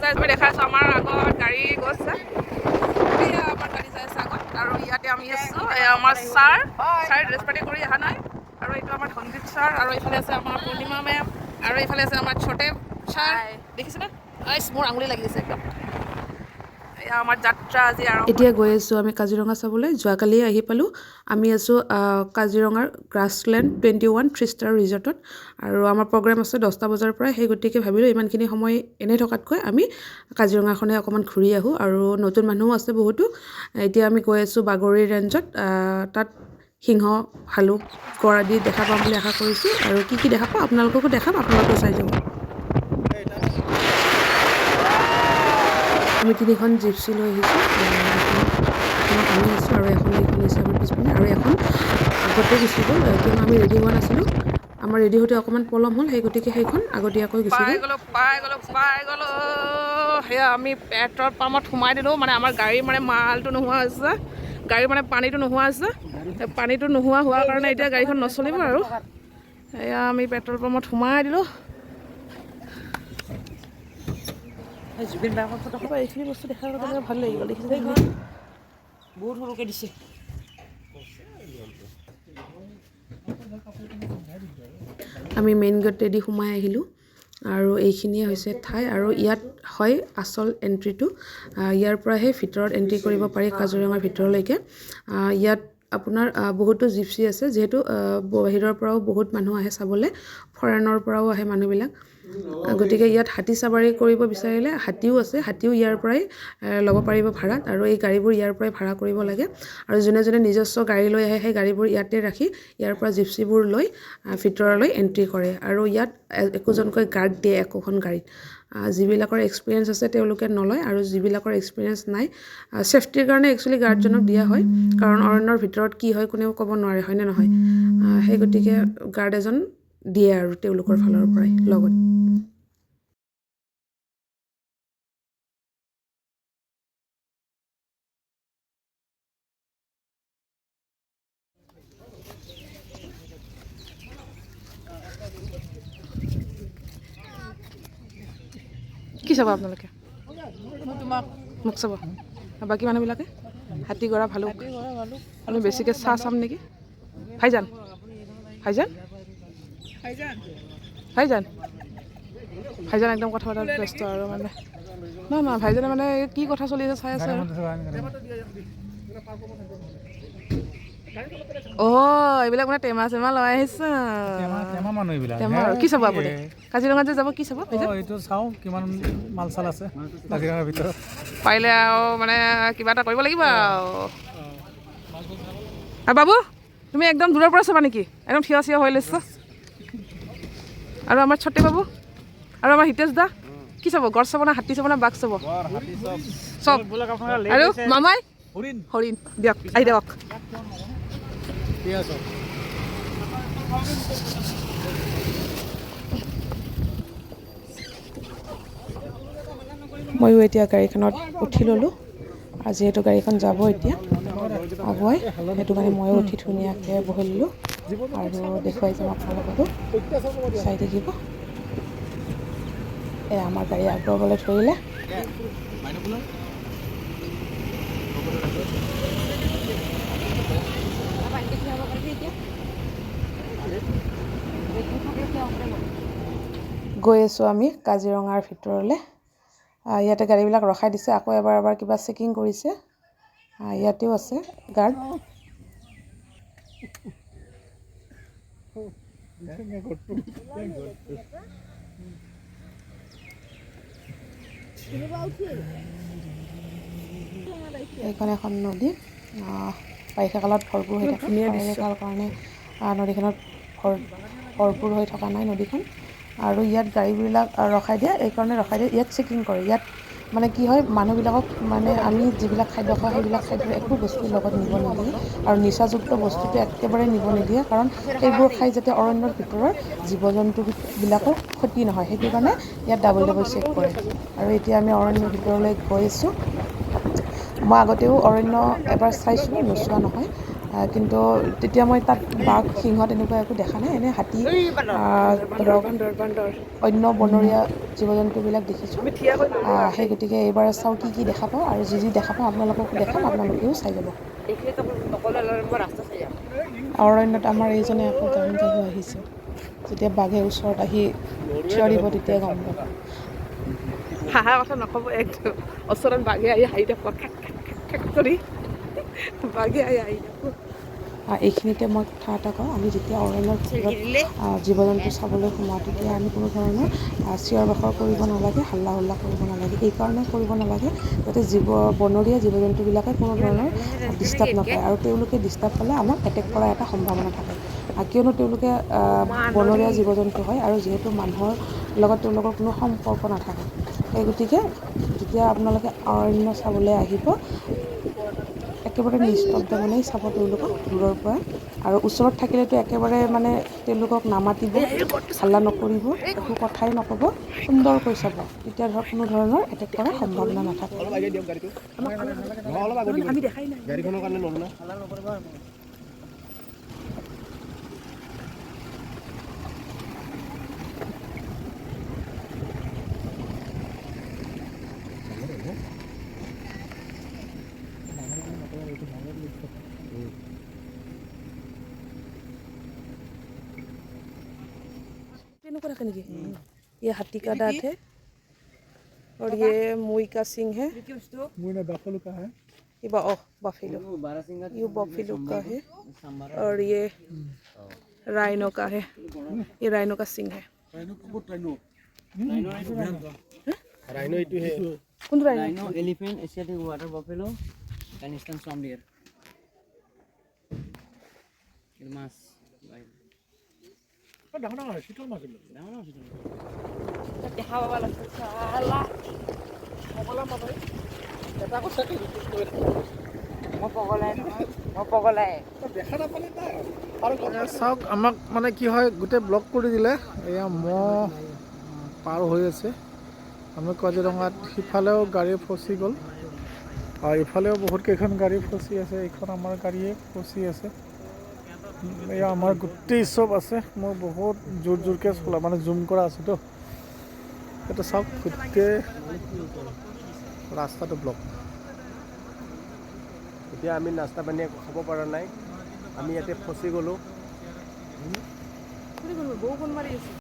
Guys আমি দেখাই আছোঁ আমাৰ আগত গাড়ী গৈছে এয়া আমাৰ গাড়ী যাই আছে আগত আৰু ইয়াতে আমি আছোঁ আমাৰ ছাৰ ড্ৰেছ পাতি কৰি অহা নাই আৰু এইটো আমাৰ ধনজিত ছাৰ আৰু এইফালে আছে আমাৰ পূৰ্ণিমা মেম আৰু এইফালে আছে আমাৰ ছোটে ছাৰ দেখিছেনে মোৰ আঙুলি লাগি আছে একদম আমাৰ যাত্ৰা আজি আৰম্ভ এতিয়া গৈ আছোঁ আমি কাজিৰঙা চাবলৈ যোৱাকালি আহি পালোঁ আমি আছোঁ কাজিৰঙাৰ গ্ৰাছলেণ্ড 21 3 ষ্টাৰ ৰিজৰ্টত আৰু আমাৰ প্ৰগ্ৰেম আছে 10টা বজাৰ পৰা সেই গতিকে ভাবিলোঁ ইমানখিনি সময় এনেই থকাতকৈ আমি কাজিৰঙাখনে অকণমান ঘূৰি আহোঁ আৰু নতুন মানুহো আছে বহুতো এতিয়া আমি গৈ আছোঁ বাগৰি ৰেঞ্জত তাত সিংহ ভালুক গড় আদি দেখা পাম বুলি আশা কৰিছোঁ আৰু কি দেখা পাওঁ আপোনালোককো দেখাম আপোনালোকেও চাই যাব আমি 3খন জিপচি লৈ আহিছোঁ আমি আছোঁ আৰু এখন হৈছে আমাৰ পিছপিনে আৰু এখন আগতে গুচি গ'ল কিয়নো আমি ৰেডি হোৱা নাছিলোঁ আমাৰ ৰেডি হওঁতে অকণমান পলম হ'ল সেই গতিকে সেইখন আগতীয়াকৈ গুচি গ'ল পাই গ'লোঁ সেয়া আমি পেট্ৰল পাম্পত সোমাই দিলোঁ মানে আমাৰ গাড়ী মানে মালটো নোহোৱা হৈছে গাড়ী মানে পানীটো নোহোৱা হৈছে পানীটো নোহোৱা হোৱাৰ কাৰণে এতিয়া গাড়ীখন নচলিব আৰু এয়া আমি পেট্ৰল পাম্পত সোমাই দিলোঁ এইখিনি বস্তু দেখাৰ কাৰণে ভাল লাগি গ'ল দেখিছে বহুত সৰুকৈ দিছে আমি মেইন গেটেদি সোমাই আহিলোঁ আৰু এইখিনিয়ে হৈছে ঠাই আৰু ইয়াত হয় আচল এণ্ট্ৰিটো ইয়াৰ পৰাহে ভিতৰত এণ্ট্ৰি কৰিব পাৰি কাজিৰঙাৰ ভিতৰলৈকে ইয়াত আপোনাৰ বহুতো জিপচি আছে যিহেতু বাহিৰৰ পৰাও বহুত মানুহ আহে চাবলৈ ফৰেনৰ পৰাও আহে মানুহবিলাক গতিকে ইয়াত হাতী চাবাৰী কৰিব বিচাৰিলে হাতীও আছে হাতীও ইয়াৰ পৰাই ল'ব পাৰিব ভাড়াত আৰু এই গাড়ীবোৰ ইয়াৰ পৰাই ভাড়া কৰিব লাগে আৰু যোনে যোনে নিজস্ব গাড়ী লৈ আহে সেই গাড়ীবোৰ ইয়াতে ৰাখি ইয়াৰ পৰা জিপচিবোৰ লৈ ভিতৰলৈ এণ্ট্ৰি কৰে আৰু ইয়াত একোজনকৈ গাৰ্ড দিয়ে একোখন গাড়ীত যিবিলাকৰ এক্সপিৰিয়েঞ্চ আছে তেওঁলোকে নলয় আৰু যিবিলাকৰ এক্সপিৰিয়েঞ্চ নাই ছেফটিৰ কাৰণে একচুৱেলি গাৰ্ডজনক দিয়া হয় কাৰণ অৰণ্যৰ ভিতৰত কি হয় কোনেও ক'ব নোৱাৰে হয়নে নহয় সেই গতিকে গাৰ্ড এজন দিয়ে আৰু তেওঁলোকৰ ফালৰ পৰাই লগত কি চাব আপোনালোকে মোক চাব বাকী মানুহবিলাকে হাতী গড়া ভালুক আমি বেছিকৈ চাহ চাম নেকি ভাইজান একদম কথা পতাত ব্যস্ত আৰু মানে নহয় ভাইজানে মানে কি কথা চলি আছে চাই আছে এইবিলাক মানে টেমা চেমা লৈ আহিছে কি চাব আপুনি কাজিৰঙাত যে যাব কি চাব এইটো চাওঁ কিমান মাল চাল আছে কাজিৰঙাৰ ভিতৰত পাৰিলে আৰু মানে কিবা এটা কৰিব লাগিব আৰু বাবু তুমি একদম দূৰৰ পৰা চাবা নেকি একদম থিয় হৈ লৈছা আৰু আমাৰ ছটে বাবু আৰু আমাৰ হিতেশ দা কি চাব গড় চাব না হাতী চাব না বাঘ চাব চব আৰু মামাই হৰিণ দিয়ক আহি দিয়ক ময়ো এতিয়া গাড়ীখনত উঠি ল'লোঁ আৰু যিহেতু গাড়ীখন যাব এতিয়া আগুৱাই সেইটো কাৰণে ময়ো উঠি ধুনীয়াকৈ বহি ল'লোঁ আৰু দেখুৱাই যাম আপোনালোককো চাই থাকিব আমাৰ গাড়ী আগবঢ়াবলৈ ধৰিলে গৈ আছোঁ আমি কাজিৰঙাৰ ভিতৰলৈ ইয়াতে গাড়ীবিলাক ৰখাই দিছে আকৌ এবাৰ কিবা চেকিং কৰিছে ইয়াতেও আছে গাৰ্ড এইখন এখন নদী বাৰিষা কালত ভৰপূৰ হৈ থাকে বাৰিষা কাৰণে নদীখনত ভৰপূৰ হৈ থকা নাই নদীখন আৰু ইয়াত গাড়ীবিলাক ৰখাই দিয়ে এইকাৰণে ৰখাই দিয়ে ইয়াত চেকিং কৰে ইয়াত মানে কি হয় মানুহবিলাকক মানে আমি যিবিলাক খাদ্য খাওঁ সেইবিলাক খাদ্যৰ একো বস্তু লগত নিব নিদিয়ে আৰু নিচাযুক্ত বস্তুটো একেবাৰে নিব নিদিয়ে কাৰণ সেইবোৰ খাই যাতে অৰণ্যৰ ভিতৰৰ জীৱ জন্তুবিলাকৰ ক্ষতি নহয় সেইটো কাৰণে ইয়াত ডাবল চেক কৰে আৰু এতিয়া আমি অৰণ্যৰ ভিতৰলৈ গৈ আছোঁ মই আগতেও অৰণ্য এবাৰ চাইছোঁ নোচোৱা নহয় কিন্তু তেতিয়া মই তাত বাঘ সিংহ তেনেকুৱা একো দেখা নাই, এনে হাতী ধৰক অন্য বনৰীয়া জীৱ জন্তুবিলাক দেখিছোঁ। সেই গতিকে এইবাৰ চাওঁ কি দেখা পাওঁ, আৰু যি দেখা পাওঁ আপোনালোককো দেখাম, আপোনালোকেও চাই যাব। অৰণ্যত আমাৰ এইজনে আকৌ গান গাব আহিছে, যেতিয়া বাঘে ওচৰত আহি থিয় দিব তেতিয়া গম পাব। হাঁহা কথা নক'ব, একদম ওচৰত বাঘে আহি হাঁহি থাকব কৰি বাঘে আহি থাকব। এইখিনিতে মই কথা এটা কওঁ, আমি যেতিয়া অৰণ্যৰ ভিতৰত জীৱ জন্তু চাবলৈ সোমাওঁ তেতিয়া আমি কোনো ধৰণৰ চিঞৰ বাখৰ কৰিব নালাগে, হাল্লা হোল্লা কৰিব নালাগে। এইকাৰণে কৰিব নালাগে যাতে বনৰীয়া জীৱ জন্তুবিলাকে কোনো ধৰণৰ ডিষ্টাৰ্ব নাপায়, আৰু তেওঁলোকে ডিষ্টাৰ্ব পালে আমাক এটেক কৰাৰ এটা সম্ভাৱনা থাকে। কিয়নো তেওঁলোকে বনৰীয়া জীৱ জন্তু হয়, আৰু যিহেতু মানুহৰ লগত তেওঁলোকৰ কোনো সম্পৰ্ক নাথাকে। সেই গতিকে যেতিয়া আপোনালোকে অৰণ্য চাবলৈ আহিব, একেবাৰে নিস্তব্ধ মনেই চাব তেওঁলোকক দূৰৰ পৰা, আৰু ওচৰত থাকিলেতো একেবাৰে মানে তেওঁলোকক নামাতিব, হাল্লা নকৰিব, একো কথাই নক'ব, সুন্দৰকৈ চাব। তেতিয়া ধৰক কোনো ধৰণৰ এটেক কৰাৰ সম্ভাৱনা নাথাকে। আমি দেখাই নাই গাড়ীখনৰ কাৰণে নল'লো না। ये हाथी का दांत है और ये मुई का सिंग है। बफेलो का है। ये बफेलो, ये बफेलो का है, और ये राइनो का है, ये राइनो का सिंग है। राइनो इटू है। कौन rhino? Elephant, Asiatic water buffalo, and eastern swamp deer. মাছ ডাঙৰ হয়, শীতল মাছ এইবিলাক। দেখা পাব লাগছে চালা পগলা মাছ হয়। এটা কথা কি মই পগলাই দেখা নাপালে নাই আৰু চাওক, আমাক মানে কি হয়, গোটেই ব্লক কৰি দিলে। এয়া মহ পাৰ হৈ আছে। আমি কাজিৰঙাত সিফালেও গাড়ী ফচি গ'ল, আৰু ইফালেও বহুত কেইখন গাড়ী ফচি আছে। এইখন আমাৰ গাড়ীয়ে ফচি আছে। এয়া আমাৰ গোটেই চব আছে। মই বহুত জোৰকৈ চলা মানে জুম কৰা আছেতো। এটা চাওক, গোটেই ৰাস্তাটো ব্লক। এতিয়া আমি নাস্তা পানী খাব পৰা নাই, আমি ইয়াতে ফচি গ'লোঁ। বৰষুণ মাৰি আছে।